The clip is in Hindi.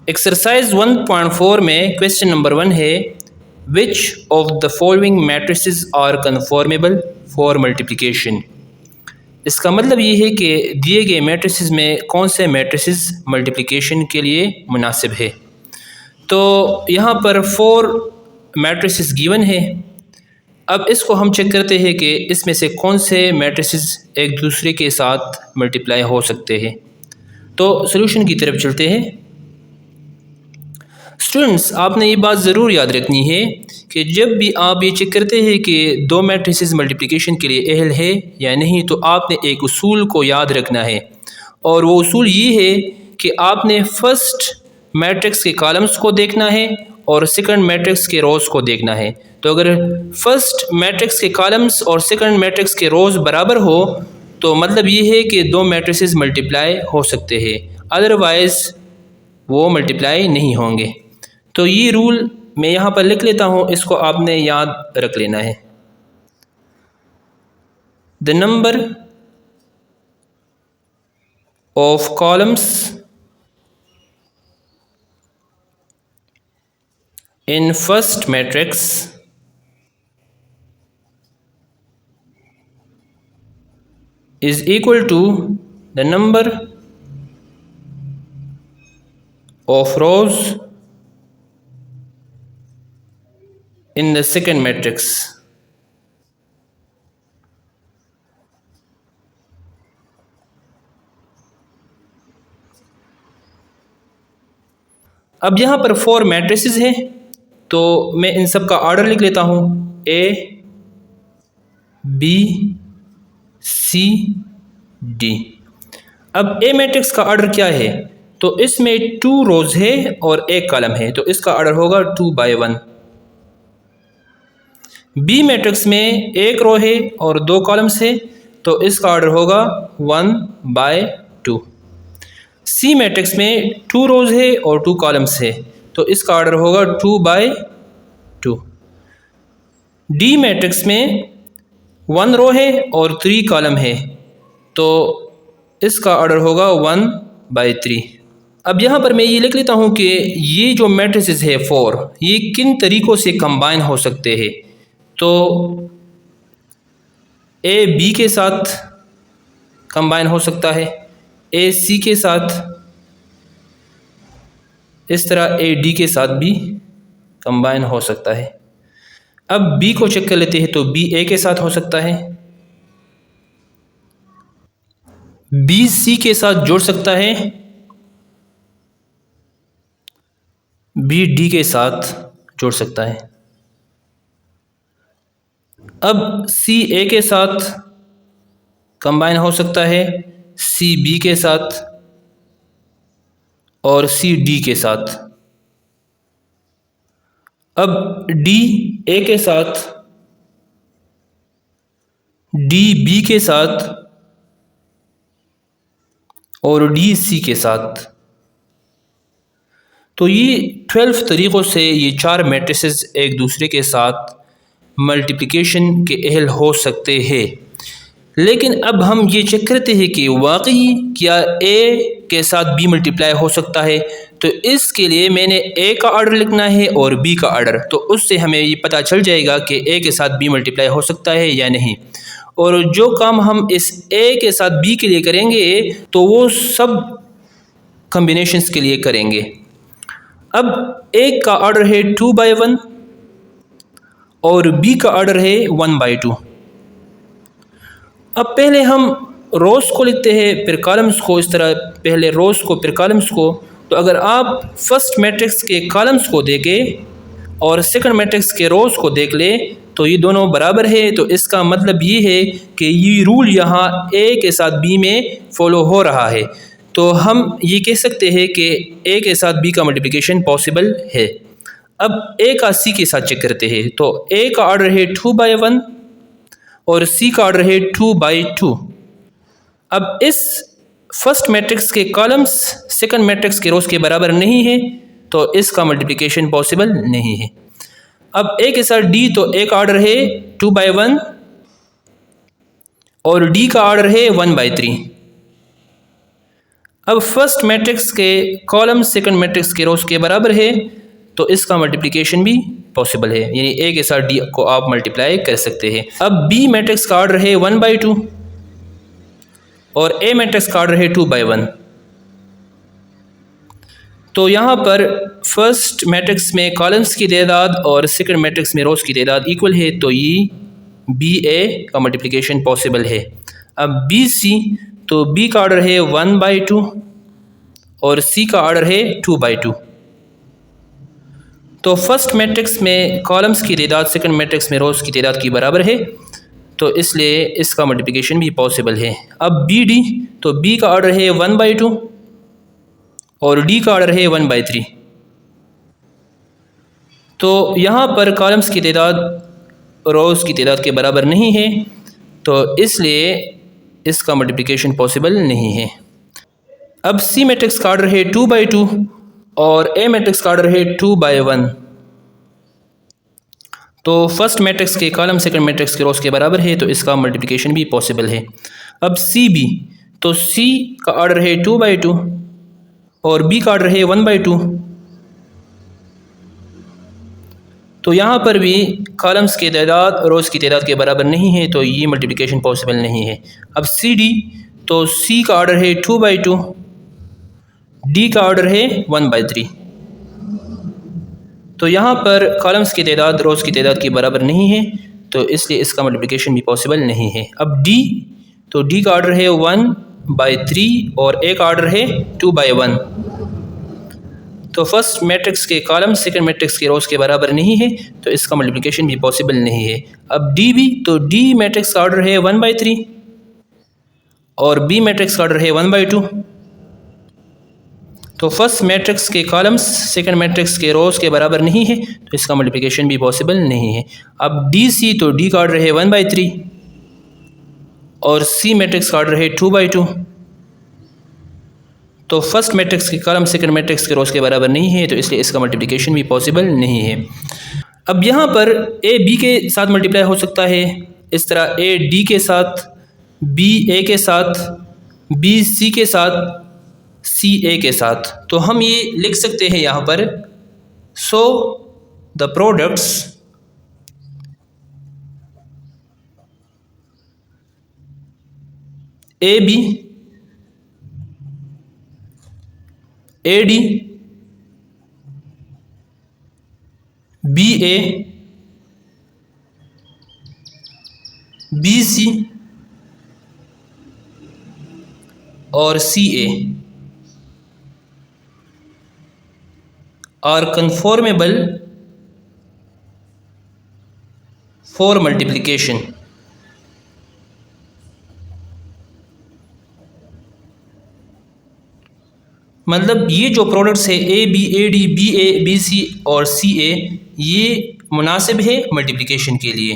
एक्सरसाइज 1.4 में क्वेश्चन नंबर 1 है which of the following matrices are conformable for multiplication. इसका मतलब ये है कि दिए गए मैट्रिसेस में कौन से मैट्रिसेस मल्टीप्लिकेशन के लिए मुनासिब है। तो यहाँ पर 4 मैट्रिसेस गिवन है। अब इसको हम चेक करते हैं कि इसमें से कौन से मैट्रिसेस एक दूसरे के साथ मल्टीप्लाई हो सकते हैं। तो सॉल्यूशन की तरफ चलते हैं। स्टूडेंट्स, आपने ये बात ज़रूर याद रखनी है कि जब भी आप ये चेक करते हैं कि दो मैट्रिसेस मल्टीप्लिकेशन के लिए अहल है या नहीं, तो आपने एक उसूल को याद रखना है, और वो उसूल ये है कि आपने फर्स्ट मैट्रिक्स के कॉलम्स को देखना है और सेकंड मैट्रिक्स के रोज़ को देखना है। तो अगर फर्स्ट मैट्रिक्स के कॉलम्स और सेकंड मैट्रिक्स के रोज़ बराबर हो तो मतलब ये है कि दो मैट्रिसेस मल्टीप्लाई हो सकते हैं, अदरवाइज़ वो मल्टीप्लाई नहीं होंगे। तो ये रूल मैं यहाँ पर लिख लेता हूँ, इसको आपने याद रख लेना है। The number of columns in first matrix is equal to the number of rows in the second matrix। अब यहाँ पर 4 मैट्रिसेस हैं, तो मैं इन सब का ऑर्डर लिख लेता हूँ, ए बी सी डी। अब ए मैट्रिक्स का ऑर्डर क्या है, तो इसमें 2 रोज़ है और 1 कॉलम है, तो इसका ऑर्डर होगा 2 by 1। बी मैट्रिक्स में 1 रो है और 2 कॉलम्स है, तो इसका ऑर्डर होगा 1 by 2। सी मैट्रिक्स में 2 रोज़ है और 2 कॉलम्स है, तो इसका ऑर्डर होगा 2 by 2। डी मैट्रिक्स में 1 रो है और 3 कॉलम है, तो इसका ऑर्डर होगा 1 by 3। अब यहाँ पर मैं ये लिख लेता हूँ कि ये जो मैट्रिसेस है 4, ये किन तरीक़ों से कंबाइन हो सकते हैं। तो ए बी के साथ कंबाइन हो सकता है, ए सी के साथ, इस तरह ए डी के साथ भी कंबाइन हो सकता है। अब बी को चेक कर लेते हैं, तो बी ए के साथ हो सकता है, बी सी के साथ जुड़ सकता है, बी डी के साथ जुड़ सकता है। अब सी ए के साथ कंबाइन हो सकता है, सी बी के साथ और सी डी के साथ। अब डी ए के साथ, डी बी के साथ और डी सी के साथ। तो ये 12 तरीक़ों से ये 4 मैट्रिसेस एक दूसरे के साथ मल्टीप्लिकेशन के अहल हो सकते हैं। लेकिन अब हम ये चेक करते हैं कि वाकई क्या ए के साथ बी मल्टीप्लाई हो सकता है। तो इसके लिए मैंने ए का ऑर्डर लिखना है और बी का ऑर्डर, तो उससे हमें ये पता चल जाएगा कि ए के साथ बी मल्टीप्लाई हो सकता है या नहीं। और जो काम हम इस ए के साथ बी के लिए करेंगे तो वो सब कम्बिनेशंस के लिए करेंगे। अब ए का ऑर्डर है 2 by 1 और बी का ऑर्डर है 1 by 2। अब पहले हम रोज़ को लिखते हैं फिर कॉलम्स को, इस तरह पहले रोज़ को फिर कॉलम्स को। तो अगर आप फर्स्ट मैट्रिक्स के कॉलम्स को देखें और सेकंड मैट्रिक्स के रोज़ को देख ले तो ये दोनों बराबर है, तो इसका मतलब ये है कि ये रूल यहाँ ए के साथ बी में फॉलो हो रहा है। तो हम ये कह सकते हैं कि ए के साथ बी का मल्टीप्लिकेशन पॉसिबल है। अब ए का सी के साथ चेक करते हैं, तो ए का ऑर्डर है 2 by 1 और सी का ऑर्डर है 2 by 2। अब इस फर्स्ट मैट्रिक्स के कॉलम्स सेकंड मैट्रिक्स के रोज़ के बराबर नहीं है, तो इसका मल्टीप्लिकेशन पॉसिबल नहीं है। अब ए के साथ डी, तो ए का ऑर्डर है 2 by 1 और डी का ऑर्डर है 1 by 3। अब फर्स्ट मैट्रिक्स के कॉलम सेकंड मैट्रिक्स के रोज़ के बराबर है तो इसका मल्टीप्लिकेशन भी पॉसिबल है, यानी ए के साथ डी को आप मल्टीप्लाई कर सकते हैं। अब बी मैट्रिक्स का ऑर्डर है 1/2 और ए मैट्रिक्स का ऑर्डर है 2/1। तो यहाँ पर फर्स्ट मैट्रिक्स में कॉलम्स की तादाद और सेकंड मैट्रिक्स में रोज़ की तादाद इक्वल है, तो ये बी ए का मल्टीप्लिकेशन पॉसिबल है। अब बी सी, तो बी का ऑर्डर है 1/2 और सी का ऑर्डर है 2/2। तो फर्स्ट मैट्रिक्स में कॉलम्स की तादाद सेकंड मैट्रिक्स में रोज़ की तादाद की बराबर है, तो इसलिए इसका मल्टीप्लिकेशन भी पॉसिबल है। अब बी डी, तो बी का ऑर्डर है 1/2 और डी का ऑर्डर है 1/3। तो यहाँ पर कॉलम्स की तादाद रोज़ की तादाद के बराबर नहीं है, तो इसलिए इसका मल्टीप्लिकेशन पॉसिबल नहीं है। अब सी मैट्रिक्स का ऑर्डर है 2/2 और ए मैट्रिक्स का ऑर्डर है 2/1। तो फर्स्ट मैट्रिक्स के कॉलम सेकंड मैट्रिक्स के रोज़ के बराबर है, तो इसका मल्टीप्लिकेशन भी पॉसिबल है। अब सी बी, तो सी का ऑर्डर है 2/2 और बी का ऑर्डर है 1/2। तो यहाँ पर भी कॉलम्स की तादाद रोज़ की तादाद के बराबर नहीं है, तो ये मल्टीप्लिकेशन पॉसिबल नहीं है। अब सी डी, तो सी का ऑर्डर है 2/2, डी का ऑर्डर है 1/3। तो यहाँ पर कॉलम्स की तादाद रोज़ की तादाद के बराबर नहीं है, तो इसलिए इसका मल्टीप्लिकेशन भी पॉसिबल नहीं है। अब डी, तो डी का ऑर्डर है 1/3 और ए का ऑर्डर है 2/1। तो फर्स्ट मैट्रिक्स के कॉलम सेकंड मैट्रिक्स के रोज़ के बराबर नहीं है, तो इसका मल्टीप्लिकेशन भी पॉसिबल नहीं है। अब डी बी, तो डी मैट्रिक्स का ऑर्डर है 1/3 और बी मैट्रिक्स का ऑर्डर है 1/2। तो फर्स्ट मैट्रिक्स के कॉलम्स सेकंड मैट्रिक्स के रोज़ के बराबर नहीं है, तो इसका मल्टीप्लिकेशन भी पॉसिबल नहीं है। अब डी सी, तो डी का ऑर्डर है 1/3 और सी मैट्रिक्स का ऑर्डर है 2/2। तो फर्स्ट मैट्रिक्स के कॉलम सेकंड मैट्रिक्स के रोज़ के बराबर नहीं है, तो इसलिए इसका मल्टीप्लिकेशन भी पॉसिबल नहीं है। अब यहाँ पर ए बी के साथ मल्टीप्लाई हो सकता है, इस तरह ए डी के साथ, बी ए के साथ, बी सी के साथ, सी ए के साथ। तो हम ये लिख सकते हैं यहाँ पर, so the products A B, A D, B A, B C और C A are conformable for multiplication. मतलब ये जो प्रोडक्ट्स है A B, A D, B A, B C और सी ए, ये मुनासिब है मल्टीप्लिकेशन के लिए।